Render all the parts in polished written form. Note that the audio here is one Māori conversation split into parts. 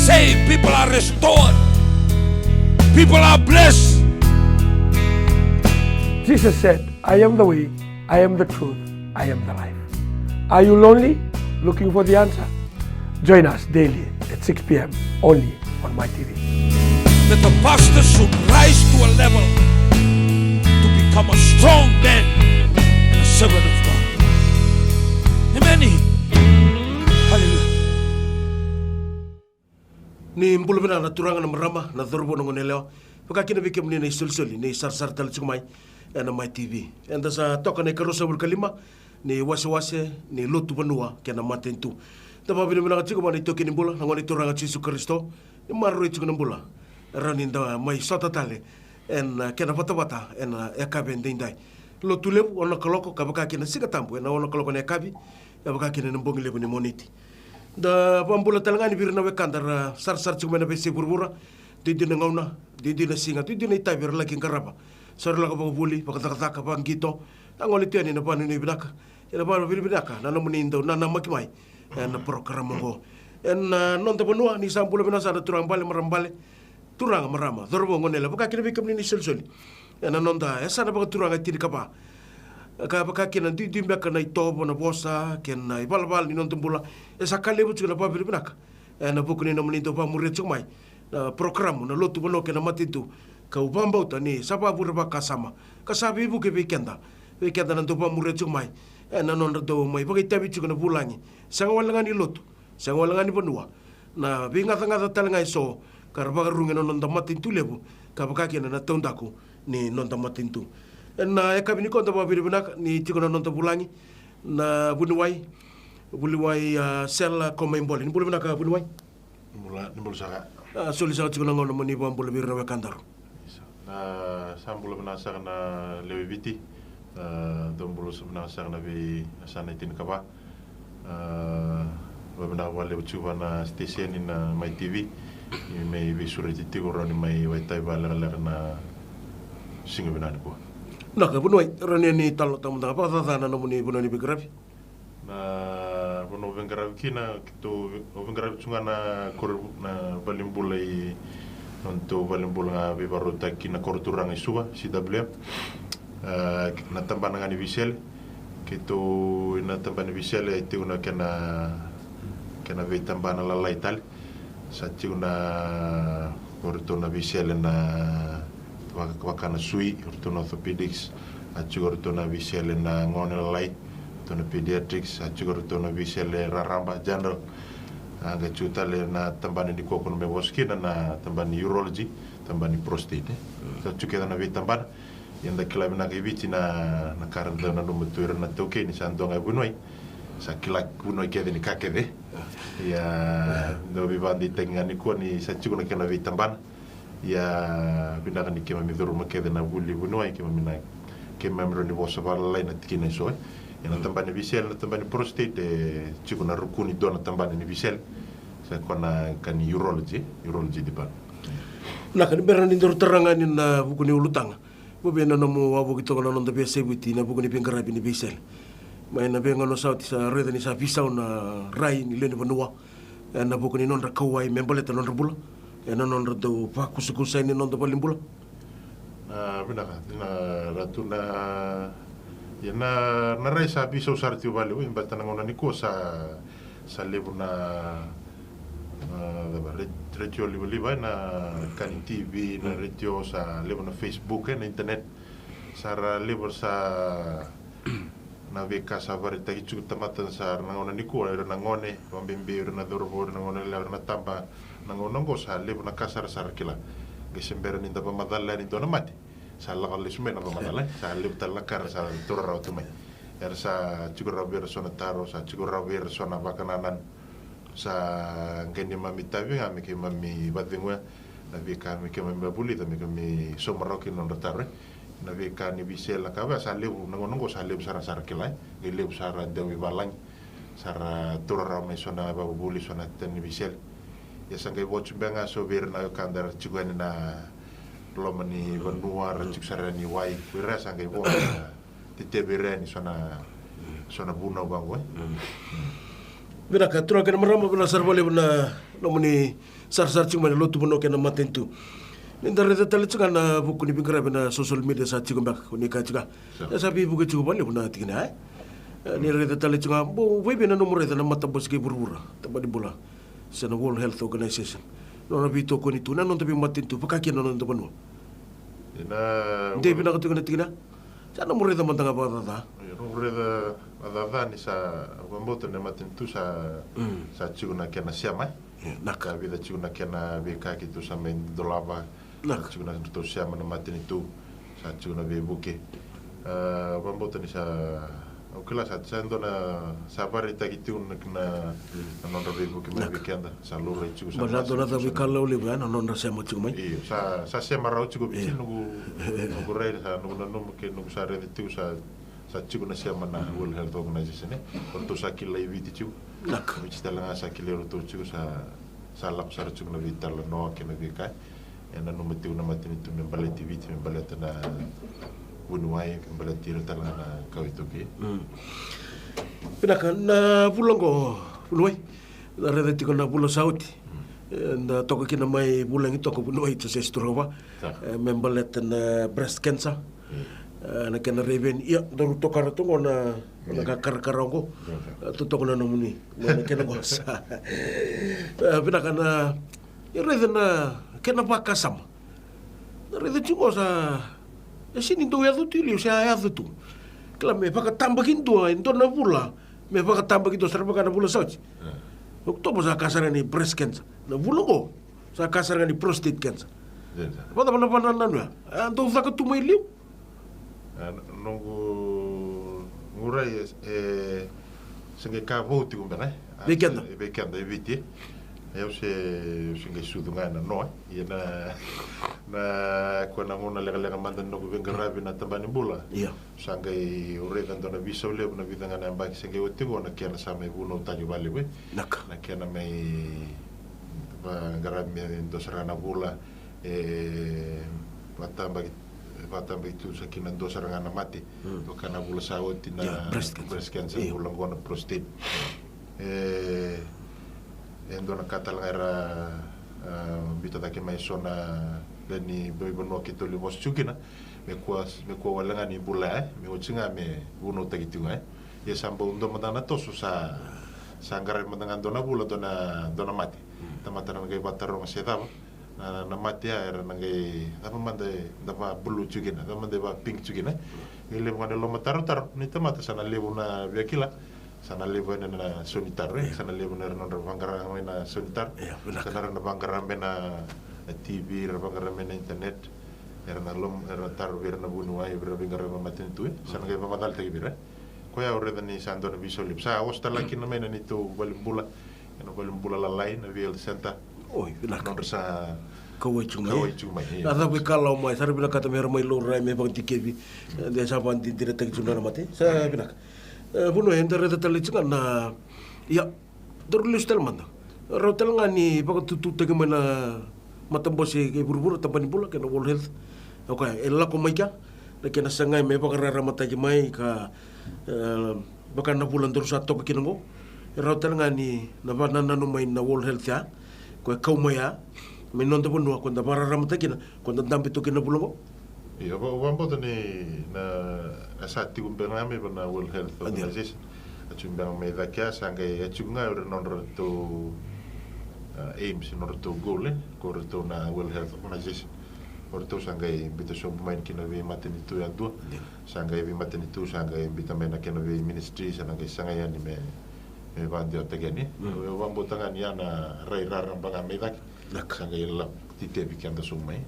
saved, people are restored, people are blessed. Jesus said, I am the way, I am the truth, I am the life. Are you lonely? Looking for the answer? Join us daily at 6 p.m. only on MyTV. That the pastor should rise to a level to become a strong man and a servant of God. Amen. Hallelujah. Ni mbulubina na turanga na marama na dhorbo na ngoneleo. Pakakina bikem ni na isulsuli ni sar talichumai na MyTV. Enda sa toka na karosa bulkalima ni wase ni lotu banua kena matentu. Tama bina bina katiko mani toki ni mbula na ngoni turanga Yesu Kristo ni marro itu na mbula. Raninda mai sota tale en kena bata en ekabe ndindai. Lotu lebu ona koloko kabakakina sikatambu na ona koloko na ekabi kabakakina nembongi lebu ni moniti. Da pambula talangani birna wekandar sar cuma na besi burbura didi na ngauna didi na singa didi na itai bir lagi karaba sar la ka buli pakata bang gito angoli tiani na panu ni binaka ina panu binaka na munindo na makimai na program ngo en non tabanua ni sampula bina sa turang bale marambale turang marama dorbo ngonela pakakina bikam ni selsoli en non da esa na turang tiri kapa kena di mbaka na itobo na bosa kena ibalbal ni non tumbula esa kalebu chuna pa binaka na buku ni nomni to pa muret chumai na program na lotu bono kena matitu ka ubamba utani sapa burba kasama kasabi buke weekenda na to pa muret chumai na non do mai bagi tabi chuna bulangi sanga walangani lotu sanga walangani bonua na binga tanga talanga iso karba runga non da matitu lebu ka bakakena na tondaku ni non da matitu na ekabini konta ba biribina ni tikona nonta bulangi na bunuwai sel komembol ni bulibina ka bunuwai ni bol saka soli saka tikona ngono moni ba mbol birna kandar na sambul bina saka na lewibiti dombolo subna saka na bi sana tin kaba wabna wale uchuba na station na MyTV ni mai bisurati tigoro ni mai waitai bala na singo bina ko naka bunuai rani ni talo tamu tanga pa tata na muni bunani bigrafi na buno bengrafi kina kito bengrafi chunga na kor na balimbulai untuk balimbula bibarota kina korturang isuba CWM na tambana ngani visel kito na tambana visel itu na kena ve tambana lalai tal sati una kortuna visel na wakana sui urtuna orthopedics achugo urtuna visele na ngone lai urtuna pediatrics achugo urtuna visele raramba general anga chutale na tambani di kokon me woskina na tambani urology tambani prostate so chuke na vitambana yanda kilab na giviti na karanda na numtuira na toke ni sandonga bunoi sa kilak bunoi kede ni kakede ya no vivandi tengani ko ni sa chugo na kana vitambana ya binakan ni kema miduru makede na buli bunoi kema mina kema mro ni bosa bala lai na tikine so ya na tambani visel na tambani prostate chiko na rukuni do na tambani ni visel sa kona kan urology di ban na kan berani ndur terangani na bukuni ulutanga bobena no mo wabu kito na nonda bese buti na bukuni pingarabi ni visel mai na benga no sauti sa reda ni sa visau na rai ni lene banua na bukuni non rakawai memboleta non rabula ena non do pakusukusa ni non do balimbula binaka na ratu na ya na rai sa bisa usar tiu bali wi batana ngona ni ko sa lebu na retio liba na kan TV na retio sa lebu na Facebook na internet sara lebu sa na veka sa varita kichu tamatan sa ngona ni ko na ngone pambembe na dorbo na ngona na tamba nangonongo sa lebu na kasar kila gesembera ni tapa madalla ni dona mati sa lagal lisme na madalla sa lebu talakar sa turra utumai sa chigura ber sona taro sa chigura ber sona bakananan sa ngeni mami tabi ngami ke mami badengwa na vika mi ke mami babuli ta mi ke mi somaroki non taro na vika ni bisela ka sa lebu nangonongo sa lebu sara kila ge lebu sara dewi balang sara turra me sona babuli sona ten bisel ya sangkai watch benga so bir na kandar chugani na lomani vanua racik sarani wai bira sangkai bo tite birani sona buno bangwa bina ka tura kana marama bina sarbole bina no muni sar cuma lotu bono kena matentu. Nindar reda tali cuma na buku ni pinggir na social media sa cuma bak ni kacuka. Ya sabi buku cuma balik pun nanti kena. Ni reda tali cuma bu webe na nomor reda na mata bos ke buru-buru tempat di bola. Sana World Health Organization. Nona bito ko ni tu na non tapi matentu pakaki na non tapanu. Hindi pinakatukan na tingna. Sana mo reda mantang apa tata. Nomor reda ada ni sa wamboto na matentu sa cuma kena siapa. Naka vida cuna kena beka gitu sama dolava cuna tu siapa nama matin itu sa cuna be buke bambotan ni sa okela sa cendona sabar ita gitu na nonra be buke me bekenda sa lura itu sa bala dona ta bikala uli ba nonra sa mo cuma iyo sa sema rau cukup bici nugu rei sa nugu ke nugu sa redi itu sa cuna siapa na World Health Organization untuk sa kila ibiti cu nak which talaga sa kilero to chu sa lap sar chu na vital no ke na bika ena no metiu na matin itu me baleti vit me baleta na bunuai me baleti ro talaga na kawito ke pinakan na pulang ko bunuai na redeti ko na pulo sauti na toko kina mai bulang itu ko bunuai to se strova me baleta na breast cancer na kena reven iya daru tokar tu ngona kakar-karongko tutok na namuni ngona kena gosa pina kana ireden na kena pakasam reden cungo sa sini tu ya tu tili sa ya tu kala me pakatambakin tu into na pula me pakatambakin tu sarpa kana pula sauci oktober sa kasar ni breast cancer na bulungo sa kasar ni prostate cancer pada pana nanu anto sa ka tumai liu nunggu ngurai senge ka voti kumbana bekenda eviti eu senge sudunga na no na kona ngona lega manda no bengarabi na tabani bula sangai urega ndona viso le na vidanga na mbaki senge otigo na kena sama buno tani vale we na kena mai bengarabi ndosara na bula patamba itu sakina dosa rangana mati kana bula sawoti na breast cancer bula ngona prostate endona katal era bita take mai sona deni bono kito limos chukina me kwa walanga ni bula me ochinga me buno tagitunga ya sambo ndo matana toso sa sangara matanga dona bula dona mati tamatana ngai batarong sedaba na mati era nangai apa mande dapa bulu chugina dapa mande ba pink chugina ile ngane lo matar ni tamata sana lebu na viakila sana lebu na sonitar sana lebu na bangara na sonitar sana na bangara na TV bangara na internet era na lom era tar ver na bunu ai ver bangara matin tu sana ngai ba madal tagi bira ko ya ore ni sando na visual sa hosta la kin mena ni to balimbula la line na vil center oi bila kan sa kawai cumai ada be kalau mai sar bila kata mer mai lo rai me bang tikebi dia saban di dire tak cuna mate sa bila buno enter reta tali cunga na ya dorlus tel manda rotel ngani bang tutu tege mana matam bosi ke buru-buru tampani pula kena World Health okay ella ko mai ka na kena sangai me bang rara mata mai ka bakan na bulan terus atau ke kinongo rotel ngani na bana nanu mai na World Health ya ko kau maya menonto pun aku nda para ramata kina ko nda dampi to kina bulongo iya wambo tani na asati kumbena me na World Health Organization achumbang me dakia sangai achunga ur non to aims non to goal ko to na World Health Organization orto sangai bita so main kina we matin itu ya dua sangai we matin itu sangai bita main kina we ministry sangai sangai ani me bandio tegeni wambo tangan yana rai rarang banga medak sangai lap tite bikanda sumai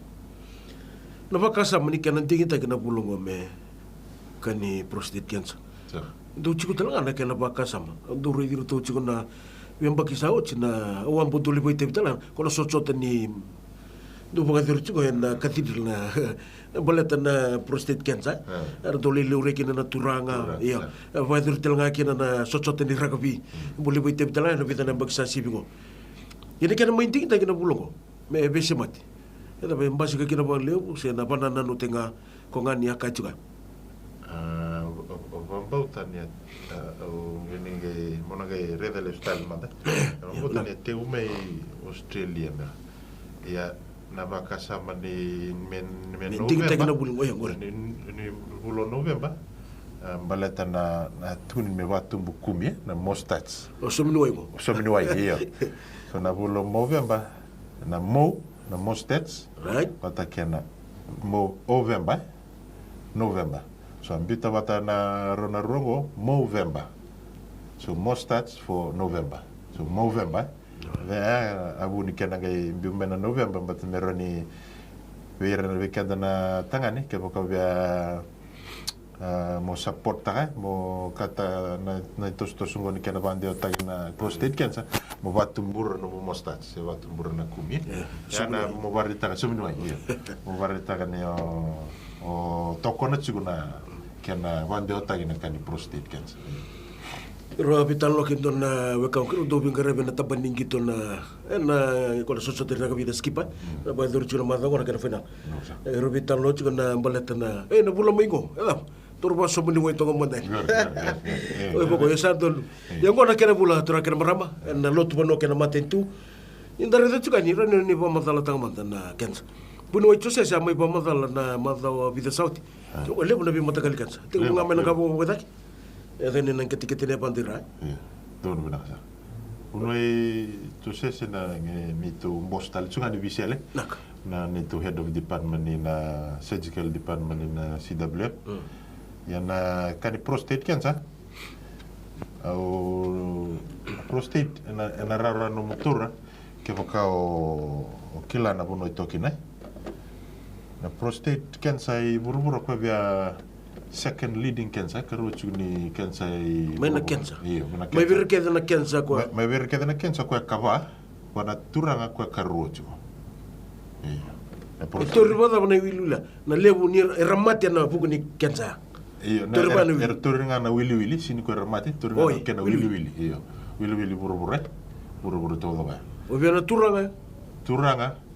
na bakasa menikah nanti kita kena pulung me kani prostate cancer do chiku talanga na kena bakasa ma do ridiru to chiku na yang baki sao china wambo tuli boite bitalan kono sochota ni do baga diru chiku na katidil na baleta na prostate cancer ar doli leure kina na turanga iya vai diru talanga kina na sochota ni ragabi boli boite bitalan na bitana baksa sibingo ini kena mainting kita kena pulung me bese mati eda be mbasi ka kina ba leu se na banana no tenga ko ngani aka juga vambauta mania ini ke mona ke reda lifestyle mata mo tani te ume Australia na ya na bakasama ni men November ni bulan November baleta na tuni me watu bukumi na Mostats so minuai iya so na bulan November na Mostats right patakena November so ambita wata na rona rongo Movember so Mostats for November so Movember abu ni kena gai biumena November but meroni wira na weekend na tangani ke boka bia mo support ta mo kata na tos ngoni kena bande o tagina prostate cancer mo batumbur no mo Mostats se batumbur na kumi sana mo barita ka suminoi mo barita ka ne o tokona tsuguna kena bande o tagina kani prostate cancer Roa bitan lo kinto na weka ko do bin garebe na tabaning kito na ko la soso terna kabida skipa na ba dur chuna ma ngora kana fena ro bitan lo chuna baleta na na bula mingo turba so buni mo to ngomanda o boko yo santo ya ngona kana bula tura kana marama na lo tu no kana matentu indare de chukani ro ni ba madala tangmanta na kensa buni o chose sa mai ba madala na madala vida sauti o le buna bi matakal kensa te ngama na kabo wedaki Eden nang ketiketine bandira. Don bina sa. Unoi tu sese na ni tu mostal chunga ni bisele. Na ni tu head of department ni na surgical department ni na CW. Ya na kani prostate cancer. Au prostate na rara no motora ke boka o kila na bono tokina. Na prostate cancer I burubura kwa via second leading cancer karo chuni cancer mena cancer iyo mai vir keda na cancer kwa mai vir keda na cancer kwa kava wana turanga kwa karo chu iyo turba da na wilula na lebu ni ramate na buku ni cancer iyo na turanga na wili sini kwa ramate turanga kena wili iyo wili buru todo ba o bena turanga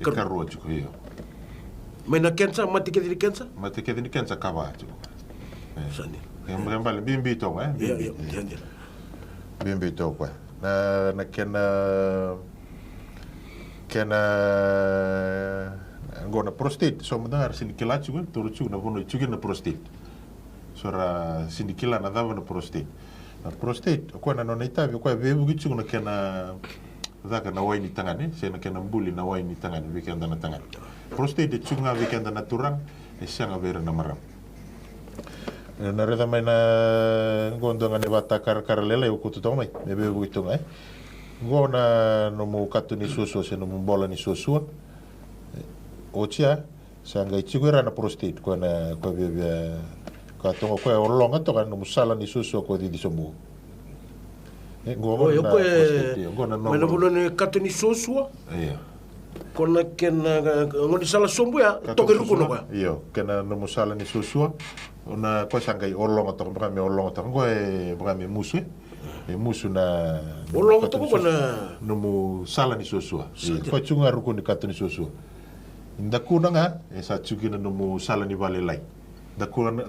karo chu iyo mena cancer mati kedi cancer kava chu Sani. Yang balik bimbi tu bimbi tu apa? Na kena gona prostate. So mendengar sindikila juga, turut juga na bono juga na prostate. Sora sindikila na dava na prostate. Na prostate, aku na nona itabi, aku bebu gitu na kena zaka na waini tangan saya na kena buli na waini tangan, weekend na tangan. Prostate juga weekend na turang, siang avera na maram. Na reda mai na ngondo ngani bata karalela eu kutu tomai bebe buitu ngai ngona no mu katu ni susu se no mu bola ni susu ochia sanga ichigura na prostate ko na ko bebe ka tongo ko orlonga to kan no musala ni susu ko di somu ngona no bola ni katu ni susu iya kona kena ngoni sala sombu ya toke ruko no ba iyo kena no musala ni susu ona ko sanga orlonga to brame orlonga to ko brame musu na orlonga to ko na no mu sala ni sosua ko chunga ruko ni katuni sosua ndakuna nga sa chukina no mu sala ni balelai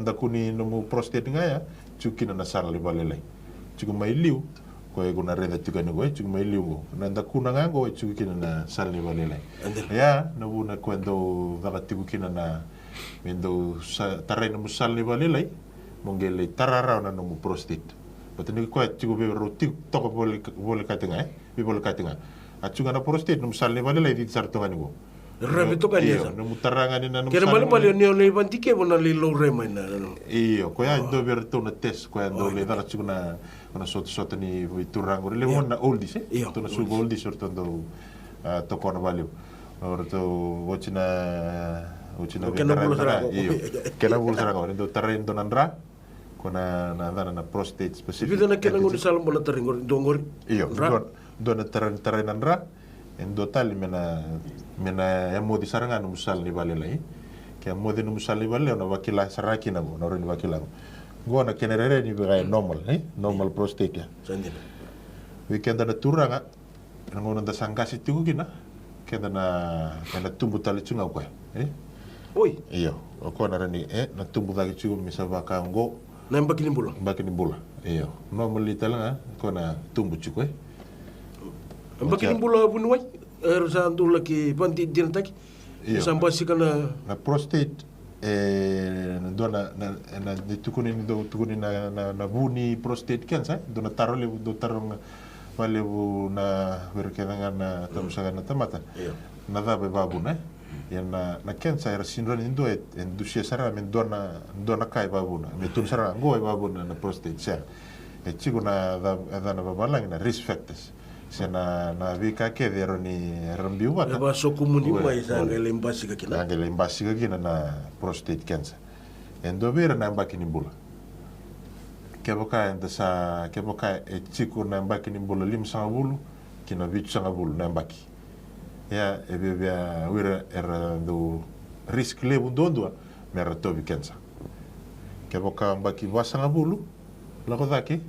ndakuni no mu prostate nga ya chukina na sala ni balelai chuku mai liu ko e guna reda chuka no chuku mai liu na ndakuna nga go chukina na sala ni balelai ya no buna kwendo vakatiukina na Mendo tarai na musal ni balilai mongele tarara na no prostate patani ko atigo be roti toko bole katinga be bole katinga achunga na prostate no musal ni balilai di sartonga ni go rebe to kanya no mutaranga ni na no kera bale ni le bantike bona le lo rema na iyo ko ya do ver to na test ko ando le dala chuna na soto ni turango le wona oldies to na su oldies sortondo to kono value orto wochina kena bulu sarang itu terren donandra kona na prostate specific vida na kena ngoni salam bola terren dongor iyo dona terren andra en total mena modi sarangan musal ni balelai ke modi no musal ni balelai na wakila saraki na go na ro ni wakila go na kenere ni ba normal prostate ya weekend na turanga ngona da sangasi tu gina kena na tumbu tali chunga ko Oi. Iyo, ako na rin na tumbu lagi chugo misa baka ngo Na mbaki ni mbula. Mbaki ni mbula. Iyo. Normally talanga kona tumbu chukwe. Mbaki ni mbula bunuai. Sa ndula ki panti dinataki. Sa mbasi kana na prostate dona na tukuni na buni prostate cancer dona tarole do tarong vale na verkenanga na tamusaga na tamata. Na dabe babu na. Na cancer era sinron indo en dusia sara men dona kai babu na. Me tun sara ngoi babu na prostate sa. Chico na na babalang na risk factors. Na vika ke dero ni rambiu wata. Ba so kumuni mai sangele mbasi ka kina. Angele mbasi ka kina na prostate cancer. Endo vera na mbaki ni mbula. Keboka enda sa keboka chico na mbaki ni mbula lim sanga bulu kina vitu sanga bulu na mbaki. Ya ebebia wira era do risk level dondua mera tobi cancer. Keboka mbaki wasanga bulu lako dake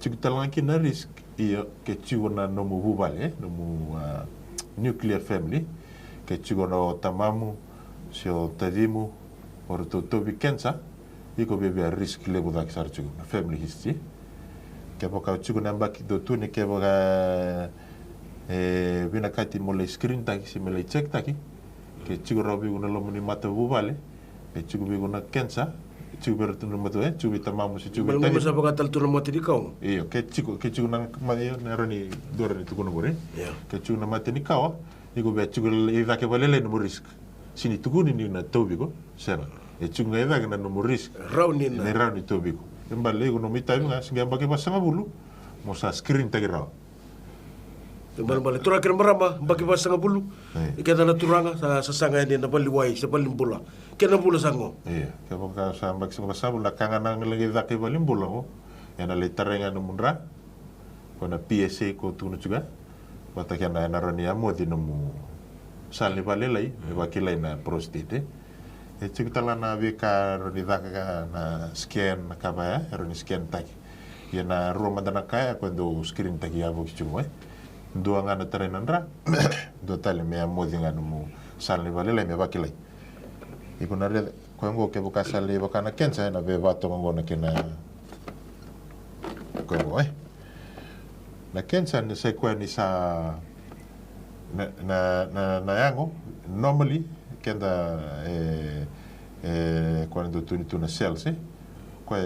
chico talangi na risk iyo ke chigo na nomu hubale nomu nuclear family ke chigo na tamamu sio tadimu or tobi cancer iko bebe risk level dak sar chigo na family history ke boka chigo na mbaki do tuni ke boka bina kati mole screen taki si mele check taki ke chigo robi una lomuni mata hubale ke chigo bi una cancer chigo bertu no mato chigo tamamu si chigo tadi masa baka tal turun mati di kau iyo ke chigo na mayo na roni dorani tukuno bore ke chigo na mati ni kawa iko be chigo ida ke valele no risk sini tukuni ni na tobiko sera e chigo na ida na no risk rauni na rauni tobiko embale iko no mitai nga singa bake basanga bulu mo sa screen tagi raw bale tura kira marama baki basanga bulu ikeda na turanga sa sanga ni na bali wai sa bali bula kena bula sango iya ke boka sa baki sa bula kanga nang lagi dake bali bula ko yana le tarenga no munra kona PSA ko tunu juga bata kana na roni amo di no sali bale lai me baki lai na prostate e cikutala na vika roni daka na scan na kabaya roni scan taki yana roma dana kaya quando screen taki avo kichumo dua ngana terenandra dua tali me amodi ngana mu sali vale lai me baki lai ipo na re kwango ke boka sali boka na kensa na be bato ngona kena kwango na kensa ni se kwa ni sa na yango normally kenda quando tu na cells kwa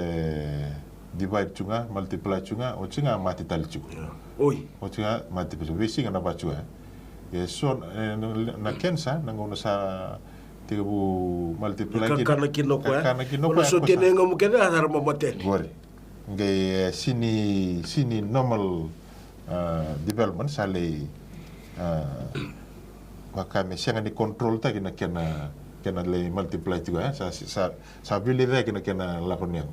divide chunga multiply chunga o chunga mati tali chunga oi o chunga mati peso visi ngana ba chunga so na kensa ngona sa tibu multiply kana kino kwa so tiene ngom kena har mamate gore ngai sini normal development sale wakame senga ni control ta kena le multiply juga sa habilidad kena lakonia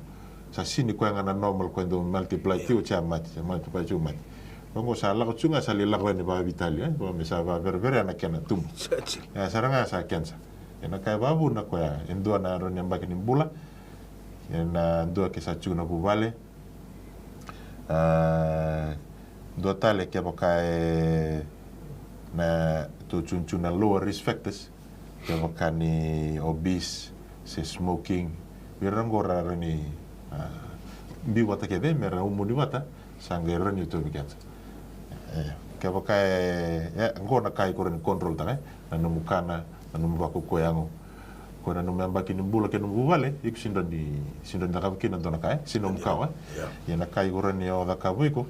sa sini kwa ngana normal quando multiply tu cha mati multiply tu mati bongo sa la chunga sa le la ni ba vitali bo me sa va ver na kena tum ya saranga sa kensa ena kai babu na kwa endo na ro nyamba kini bula ena ndo ke sa chuna bu vale do tale ke boka na tu chunchuna lower risk factors ke boka ni obese se smoking birangora ni bi wata ke de mera umuni wata sange rani to bigat ke boka ngona kai ko ni control ta na numukana na numbako ko yango ko na numamba kini bula ke numbu vale ik sindon da kabki na dona kai sinom kawa ya na kai ko rani o da kabuiko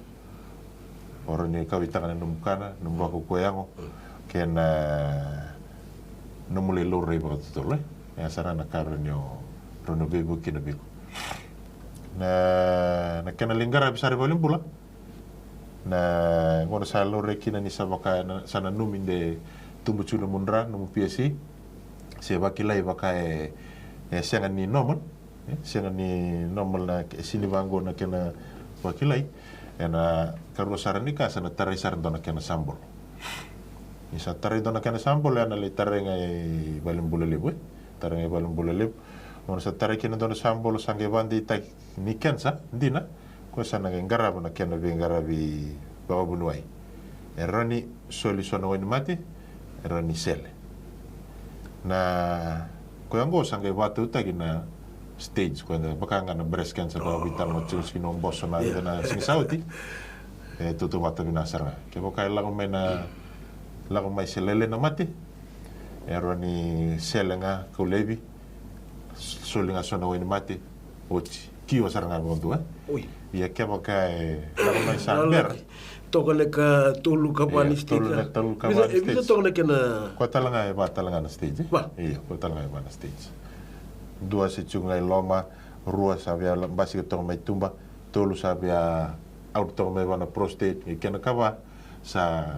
orani kawita na numukana numbako ko yango ke na numule lo rei ba tole ya sarana karani o rono bebo kina biko na kena linggara bisa ribalin pula na ngona sa lo rekina ni sabaka sana numin de tumbu chuna mundra numu PSC se bakilai bakae senga ni normal na sini bango na kena bakilai ena karo sarani ka sana tarai sar dona kena sambol isa tarai dona kena sambol ana le tarai ngai balin bulele bu tarai balin bulele ono sa tarai kena dona sambol sange bandi tak ni kensa dina ko sana ngarabu na kena be ngarabi babu nuai erani solution wani mate erani sele na ko yango sange watu tagi na stage quando bakanga na breast cancer ba vital mo tsu sino bosso na na sing sauti tutu mata binasara ke bokai lago mai selele na mate eroni selenga ko levi solinga sona weni mate oti kiwa saranga bondu Ui. ia ke bokai lago mai samber Toka leka tolu kapani stage. tolu kapani stage. Bisa toka leka na... Ko talanga e ba talanga na stage. Ba. Iya, ko talanga e ba na stage. Dua se chunga i loma, rua sabia basi ke tonga mai tumba, tolu sabia au tonga mai wana prostate, i kena kawa sa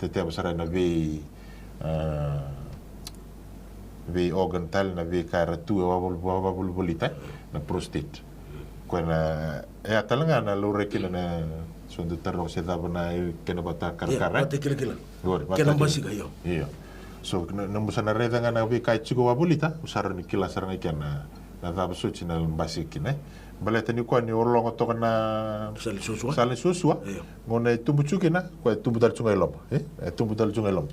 te te abasara na vi organ tal na vi kaira tu e wabul bolita na prostate. Ko na e talanga na lure kila na so de terro se dava na kena bata karkara. Bate kila-kila. Gori, Kena basi ka yo. Iya. So na musana reda nga na vi kai chigo wabulita, usara ni kila saranga kena na dava suci na basi kina. Baleta ni kwa ni orlongo toka na Sali susua. sale susua. Iya. Ngone tumbu chukina, kwa tumbu dal chunga ilom. Tumbu dal chunga ilom.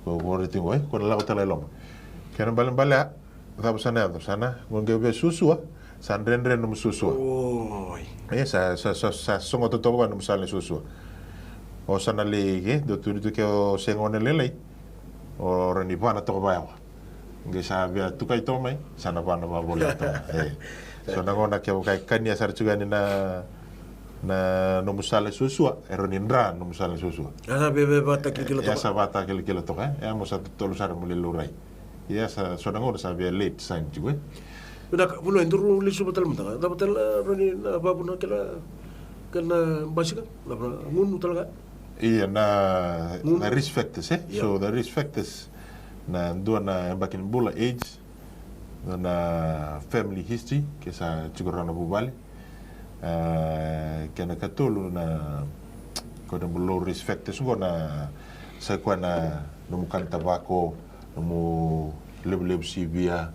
Ko gori tingo ko la tala ilom. Kena bala dava sana ngonge be susua. San ren no susua. Oi. Sa songo to toba no musale susua. O sana lege do tu ke o sengone lelei. O reni bana to ba. Nge sa bia tu kai to mai sana bana ba bola to. So na ngona ke o kai kania sar chugani na no musale susua, eroni ndra no musale susua. Asa bebe bata kila Ya toka. sa bata kila to ka. Ya mo sa to lu sar mo le lurai. Ya sa so na ngona sa bia late sign juwe. Udah puno enduru lisu betul mentang. Dapat roni apa pun kena basi kan. Dapat ngun betul kan. Iya na risk factors Yeah. So the risk factors na dua na bakin bula age na family history ke sa chigorana bubali kena katulu na ko na low risk factors ngo na sa kwa na numukan tabako numu lebu sibia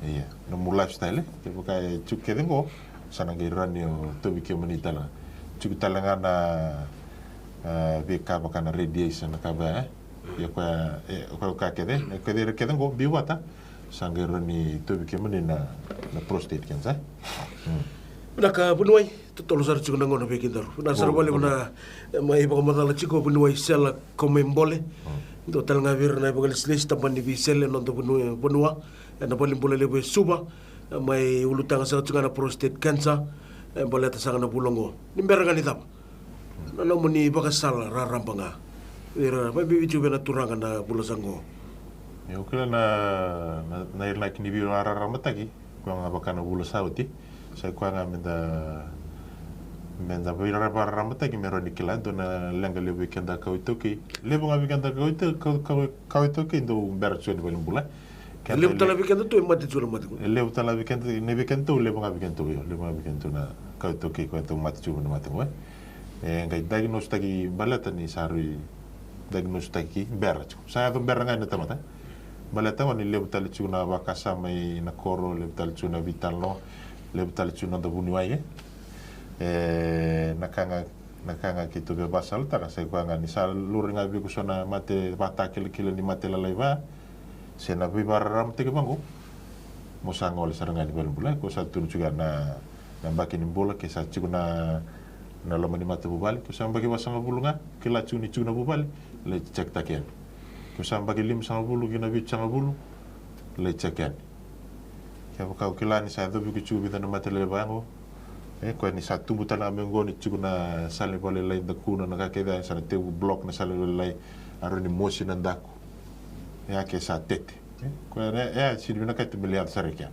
iya numu lifestyle ke bukai chuke dengo sana ngai o tobi ke manitala chukutala na vi kaba kana radiation kaba ya kwa kede kede ngo biwata sangero ni tobi ke na prostate cancer Udah ka punuai tolo sar chico nango na bekindaru. Na sar bale na mai ba madala chico punuai sela komembole. Do tal nga vir na ba lislis tampan ni bisele no do punua na bale bole lebe suba mai ulutanga sa chico na prostate cancer bale ta sanga na bulongo. Nimberga ni tap. Na no muni ba kasal rarambanga. Ira ba bibitu na turanga na bulosango. Yo kila na irla kini bi raramataki kwa ngabakana bulosauti. Saya kuanga menda vira raramataki mero nikila do na lenga le weekenda kautoki. Lebo nga weekenda kautoki ndo berchoni balimbula. Lebo tala weekenda tu mati chula mati. Lebo tala weekenda ni weekend tu lebo nga weekend tu yo. Lebo nga weekend tu na kautoki ko to mati chula mati we. Ngai diagnose taki balata ni sarui diagnose taki berchu. Saya to beranga na tamata. Balata ni lebo tala chuna bakasa mai na koro lebo tala chuna vital no. Lebo tala chuna da bunuai nakanga kitu be basal ta kasi ko nga ni sal luringa bi ko sona mate bata kilo ni mate la laiva se na bi baram te bango mo sangol saranga di bula ko sa tunu juga na bakin bola ke sa chuna na loma ni mate bubali ko sa bagi wasanga bulunga kila chuni chuna bubali le cek taken ko sa bagi lim sang bulu gina bi changa bulu le ceken kaya kau kila ni sa dobi kucu bita na mate le bango ko ni sa tumbu tana mengo ni chiku na sale bole lai da kuna na kakeda sa te block na sale bole lai aro ni moshi na ndaku ya ke sa tete ko ya si bina kati miliard sareka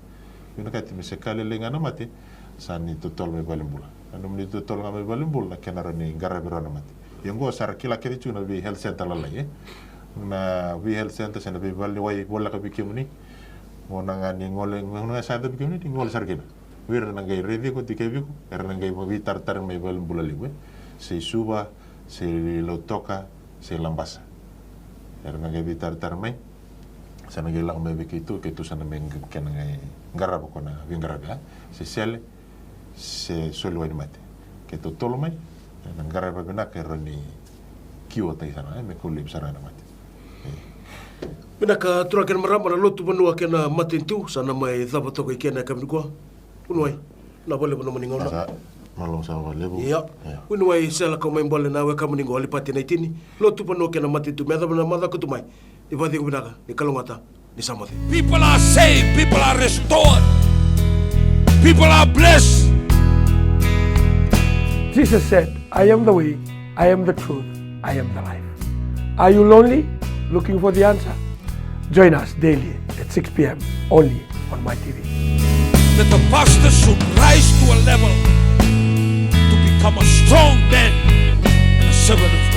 bina kati mi se kale le ngana mate sa ni totol me balimbula anu ni totol ngame balimbula na kenara ni garabira na mate yengo sar kila kedi chuna bi health center la lai na bi health center sa na bi bali wai bola ka bi kimuni ngona ngani ngole ngona sa da bi kimuni ngole sarkina wir na ngai revi ko tike vi ko na ngai mo vitar tar mai bal bulali we se suba se lo toka se lambasa na ngai vitar tar mai sa ngai la mai ke tu sana men ken ngai garabo ko na vingaraga se sele se solo ni mate ke to tolo mai na garabo na ke roni kiwa tai sana me ko lip sana na mate Minaka tura kena marama na lotu panua kena matintu sana mai thapa toko ikena kamikua. Unuai, na bole bono maningona. Masa malong sa lebu. Ia. Unuai sela ko mai bole na we kamaningo ali pati na itini. Lotu panua kena matintu me thapa na madha kutumai. Ni pati ko binaka, ni kalongata, ni samothi. People are saved. People are restored. People are blessed. Jesus said, I am the way, I am the truth, I am the life. Are you lonely? Looking for the answer? Join us daily at 6 p.m. only on my TV. That the pastor should rise to a level to become a strong man and a servant of God.